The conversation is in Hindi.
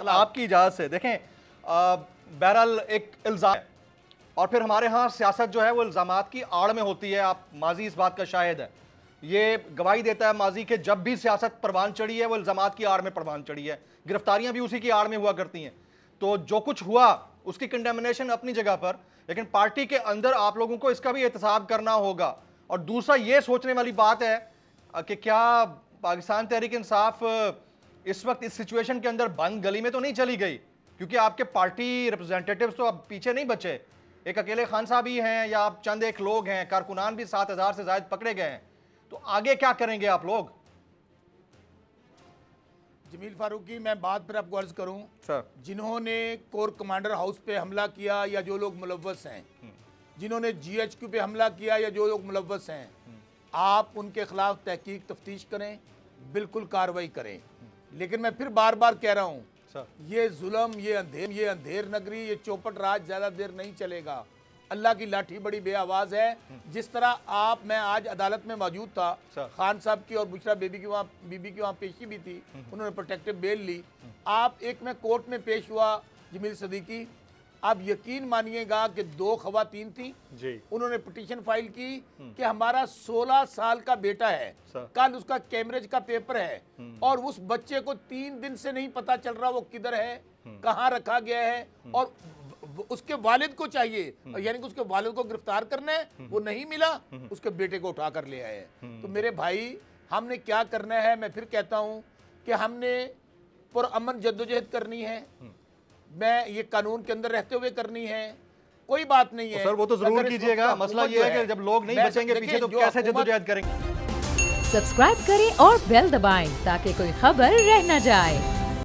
आपकी इजाजत से देखें, बहरहाल एक इल्जाम है और फिर हमारे यहाँ सियासत जो है वो इल्जामात की आड़ में होती है। आप माजी इस बात का शाहिद है, ये गवाही देता है माजी के जब भी सियासत परवान चढ़ी है वो इल्जामात की आड़ में परवान चढ़ी है, गिरफ्तारियां भी उसी की आड़ में हुआ करती हैं। तो जो कुछ हुआ उसकी कंडेमिनेशन अपनी जगह पर, लेकिन पार्टी के अंदर आप लोगों को इसका भी एहतसाब करना होगा। और दूसरा ये सोचने वाली बात है कि क्या पाकिस्तान तहरीक इंसाफ इस वक्त इस सिचुएशन के अंदर बंद गली में तो नहीं चली गई, क्योंकि आपके पार्टी रिप्रेजेंटेटिव्स तो अब पीछे नहीं बचे, एक अकेले खान साहब ही हैं या आप चंद एक लोग हैं, कारकुनान भी 7,000 से ज्यादा पकड़े गए हैं, तो आगे क्या करेंगे आप लोग? जमील फारूकी, मैं बात पर आपको अर्ज करूं सर, जिन्होंने कोर कमांडर हाउस पे हमला किया या जो लोग मुलव्वस हैं, जिन्होंने GHQ पे हमला किया या जो लोग मुलव्वस हैं, आप उनके खिलाफ तहकीक तफ्तीश करें, बिल्कुल कार्रवाई करें। लेकिन मैं फिर बार बार कह रहा हूँ, ये जुल्म, ये अंधेर नगरी, ये चौपट राज ज़्यादा देर नहीं चलेगा। अल्लाह की लाठी बड़ी बेआवाज़ है। जिस तरह मैं आज अदालत में मौजूद था, खान साहब की और बुशरा बीबी की वहाँ पेशी भी थी, उन्होंने प्रोटेक्टिव बेल ली। आप एक मैं कोर्ट में पेश हुआ जमील सदीकी, आप यकीन मानिएगा कि 2 खवातीन थी, उन्होंने पिटीशन फाइल की कि हमारा 16 साल का बेटा है, कल उसका कैमरेज का पेपर है और उस बच्चे को 3 दिन से नहीं पता चल रहा वो किधर है, कहाँ रखा गया है, और उसके वालिद को चाहिए, यानी कि उसके वालिद को गिरफ्तार करना है, वो नहीं मिला, उसके बेटे को उठा कर ले आए। तो मेरे भाई, हमने क्या करना है, मैं फिर कहता हूँ कि हमने पुरअमन जद्दोजहद करनी है, मैं ये कानून के अंदर रहते हुए करनी है, कोई बात नहीं है। सर वो तो जरूर कीजिएगा, मसला ये है कि जब लोग नहीं बचेंगे पीछे तो कैसे जद्दोजहद करेंगे। सब्सक्राइब करें और बेल दबाएं ताकि कोई खबर रह न जाए।